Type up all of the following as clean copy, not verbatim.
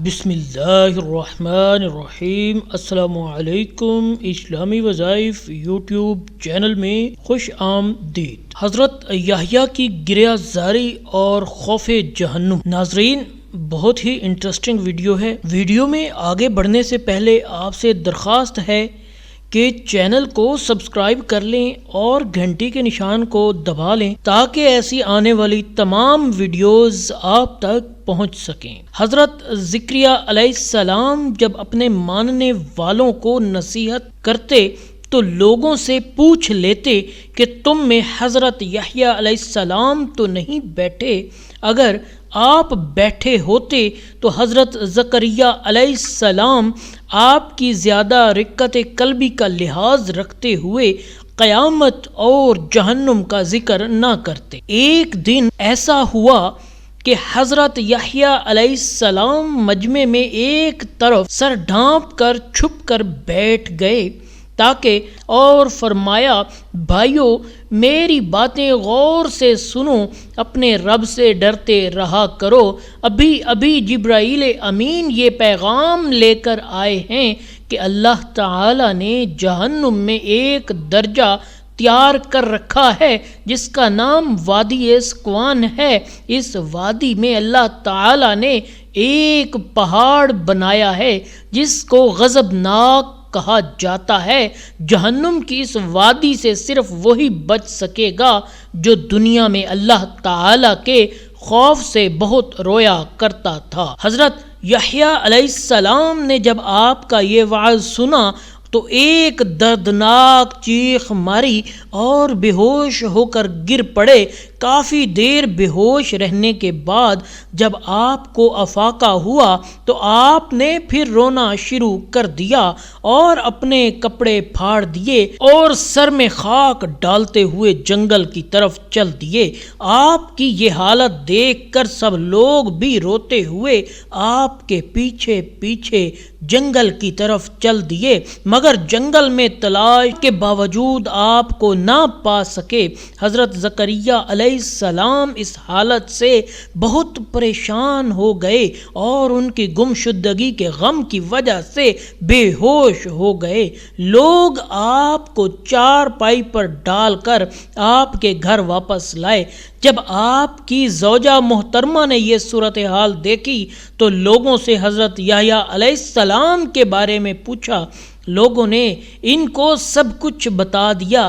بسم اللہ الرحمن الرحیم۔ السلام علیکم۔ اسلامی وظائف یوٹیوب چینل میں خوش آمدید۔ حضرت یحییٰ کی گریہ زاری اور خوف جہنم۔ ناظرین، بہت ہی انٹرسٹنگ ویڈیو ہے۔ ویڈیو میں آگے بڑھنے سے پہلے آپ سے درخواست ہے کہ چینل کو سبسکرائب کر لیں اور گھنٹی کے نشان کو دبا لیں تاکہ ایسی آنے والی تمام ویڈیوز آپ تک پہنچ سکیں۔ حضرت زکریا علیہ السلام جب اپنے ماننے والوں کو نصیحت کرتے تو لوگوں سے پوچھ لیتے کہ تم میں حضرت یحییٰ علیہ السلام تو نہیں بیٹھے؟ اگر آپ بیٹھے ہوتے تو حضرت زکریا علیہ السلام آپ کی زیادہ رقت قلبی کا لحاظ رکھتے ہوئے قیامت اور جہنم کا ذکر نہ کرتے۔ ایک دن ایسا ہوا کہ حضرت یحییٰ علیہ السلام مجمع میں ایک طرف سر ڈھانپ کر چھپ کر بیٹھ گئے تاکہ اور فرمایا، بھائیو میری باتیں غور سے سنو، اپنے رب سے ڈرتے رہا کرو۔ ابھی جبرائیل امین یہ پیغام لے کر آئے ہیں کہ اللہ تعالی نے جہنم میں ایک درجہ تیار کر رکھا ہے جس کا نام وادی سکوان ہے۔ اس وادی میں اللہ تعالی نے ایک پہاڑ بنایا ہے جس کو غضبناک کہا جاتا ہے۔ جہنم کی اس وادی سے صرف وہی بچ سکے گا جو دنیا میں اللہ تعالی کے خوف سے بہت رویا کرتا تھا۔ حضرت یحییٰ علیہ السلام نے جب آپ کا یہ وعظ سنا تو ایک دردناک چیخ ماری اور بے ہوش ہو کر گر پڑے۔ کافی دیر بے ہوش رہنے کے بعد جب آپ کو افاقہ ہوا تو آپ نے پھر رونا شروع کر دیا اور اپنے کپڑے پھاڑ دیے اور سر میں خاک ڈالتے ہوئے جنگل کی طرف چل دیے۔ آپ کی یہ حالت دیکھ کر سب لوگ بھی روتے ہوئے آپ کے پیچھے پیچھے جنگل کی طرف چل دیے، مگر جنگل میں تلاش کے باوجود آپ کو نہ پا سکے۔ حضرت زکریا علیہ السلام اس حالت سے بہت پریشان ہو گئے اور ان کی گمشدگی کے غم کی وجہ سے بے ہوش ہو گئے۔ لوگ آپ کو چارپائی پر ڈال کر آپ کے گھر واپس لائے۔ جب آپ کی زوجہ محترمہ نے یہ صورتحال دیکھی تو لوگوں سے حضرت یحییٰ علیہ السلام کے بارے میں پوچھا۔ لوگوں نے ان کو سب کچھ بتا دیا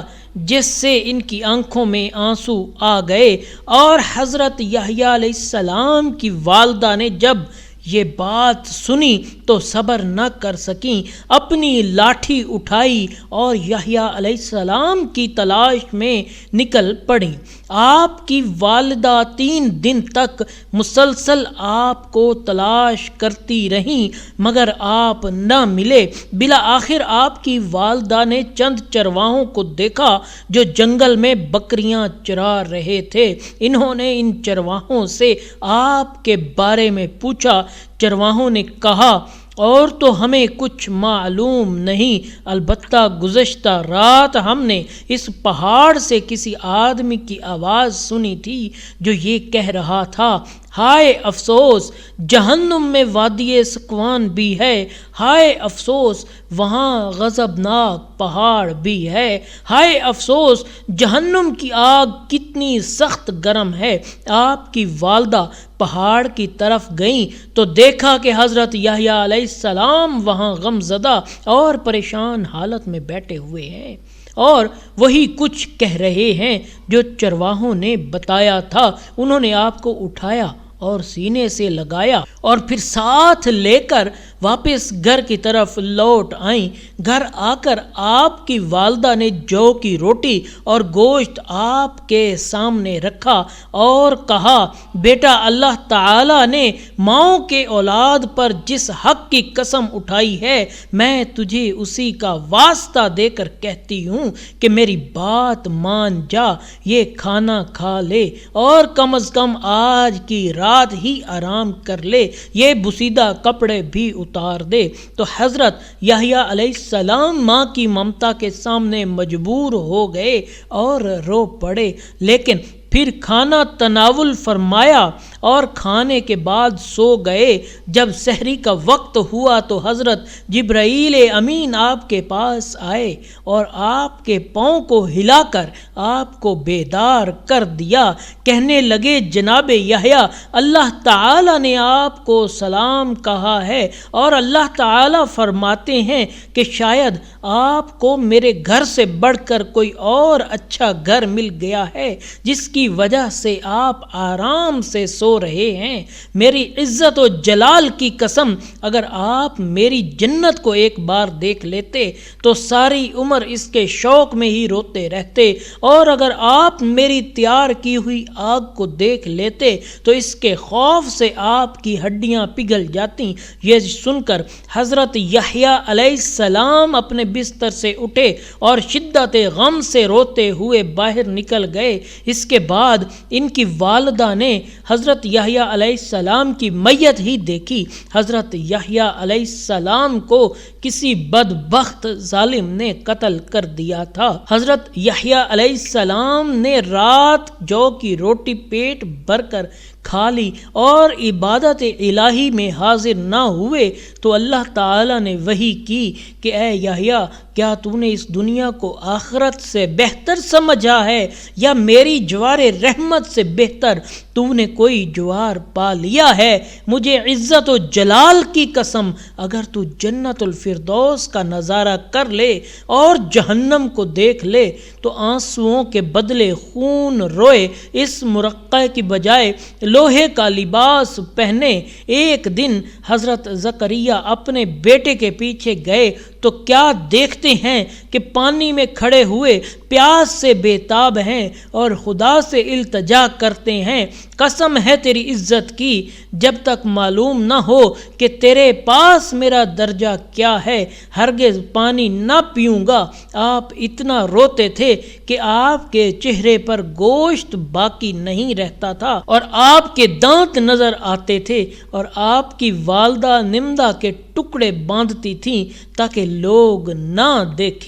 جس سے ان کی آنکھوں میں آنسو آ گئے، اور حضرت یحییٰ علیہ السلام کی والدہ نے جب یہ بات سنی تو صبر نہ کر سکیں، اپنی لاٹھی اٹھائی اور یحییٰ علیہ السلام کی تلاش میں نکل پڑیں۔ آپ کی والدہ 3 دن تک مسلسل آپ کو تلاش کرتی رہیں مگر آپ نہ ملے۔ بالآخر آپ کی والدہ نے چند چرواہوں کو دیکھا جو جنگل میں بکریاں چرا رہے تھے۔ انہوں نے ان چرواہوں سے آپ کے بارے میں پوچھا۔ چرواہوں نے کہا، اور تو ہمیں کچھ معلوم نہیں، البتہ گزشتہ رات ہم نے اس پہاڑ سے کسی آدمی کی آواز سنی تھی جو یہ کہہ رہا تھا، ہائے افسوس، جہنم میں وادی سکوان بھی ہے، ہائے افسوس، وہاں غضبناک پہاڑ بھی ہے، ہائے افسوس، جہنم کی آگ کتنی سخت گرم ہے۔ آپ کی والدہ پہاڑ کی طرف گئیں تو دیکھا کہ حضرت یحییٰ علیہ السلام وہاں غم زدہ اور پریشان حالت میں بیٹھے ہوئے ہیں اور وہی کچھ کہہ رہے ہیں جو چرواہوں نے بتایا تھا۔ انہوں نے آپ کو اٹھایا اور سینے سے لگایا اور پھر ساتھ لے کر واپس گھر کی طرف لوٹ آئیں۔ گھر آ کر آپ کی والدہ نے جو کی روٹی اور گوشت آپ کے سامنے رکھا اور کہا، بیٹا، اللہ تعالی نے ماؤں کے اولاد پر جس حق کی قسم اٹھائی ہے میں تجھے اسی کا واسطہ دے کر کہتی ہوں کہ میری بات مان جا، یہ کھانا کھا لے اور کم از کم آج کی رات ہی آرام کر لے، یہ بسیدہ کپڑے بھی اتار دے۔ تو حضرت یحییٰ علیہ السلام ماں کی ممتا کے سامنے مجبور ہو گئے اور رو پڑے، لیکن پھر کھانا تناول فرمایا اور کھانے کے بعد سو گئے۔ جب سحری کا وقت ہوا تو حضرت جبرائیل امین آپ کے پاس آئے اور آپ کے پاؤں کو ہلا کر آپ کو بیدار کر دیا۔ کہنے لگے جناب یحییٰ، اللہ تعالی نے آپ کو سلام کہا ہے اور اللہ تعالی فرماتے ہیں کہ شاید آپ کو میرے گھر سے بڑھ کر کوئی اور اچھا گھر مل گیا ہے جس کی وجہ سے آپ آرام سے سو رہے ہیں۔ میری عزت و جلال کی قسم، اگر آپ میری جنت کو ایک بار دیکھ لیتے تو ساری عمر اس کے شوق میں ہی روتے رہتے، اور اگر آپ میری تیار کی ہوئی آگ کو دیکھ لیتے تو اس کے خوف سے آپ کی ہڈیاں پگھل جاتی۔ یہ سن کر حضرت یحییٰ علیہ السلام اپنے بستر سے اٹھے اور شدت غم سے روتے ہوئے باہر نکل گئے۔ اس کے بعد ان کی والدہ نے حضرت یحییٰ علیہ السلام کی میت ہی دیکھی۔ حضرت یحییٰ علیہ السلام کو کسی بدبخت ظالم نے قتل کر دیا تھا۔ حضرت یحییٰ علیہ السلام نے رات جو کی روٹی پیٹ بھر کر کھا لی اور عبادت الہی میں حاضر نہ ہوئے تو اللہ تعالی نے وحی کی کہ اے یحییٰ، کیا تو نے اس دنیا کو آخرت سے بہتر سمجھا ہے یا میری جوار رحمت سے بہتر تو نے کوئی جوار پا لیا ہے؟ مجھے عزت و جلال کی قسم، اگر تو جنت الفردوس کا نظارہ کر لے اور جہنم کو دیکھ لے تو آنسوؤں کے بدلے خون روئے، اس مرقع کی بجائے لوہے کا لباس پہنے۔ ایک دن حضرت زکریہ اپنے بیٹے کے پیچھے گئے تو کیا دیکھتے ہیں کہ پانی میں کھڑے ہوئے پیاس سے بے تاب ہیں اور خدا سے التجا کرتے ہیں، قسم ہے تیری عزت کی، جب تک معلوم نہ ہو کہ تیرے پاس میرا درجہ کیا ہے ہرگز پانی نہ پیوں گا۔ آپ اتنا روتے تھے کہ آپ کے چہرے پر گوشت باقی نہیں رہتا تھا اور آپ کے دانت نظر آتے تھے، اور آپ کی والدہ نمدہ کے ٹکڑے باندھتی تھیں تاکہ لوگ نہ دیکھیں۔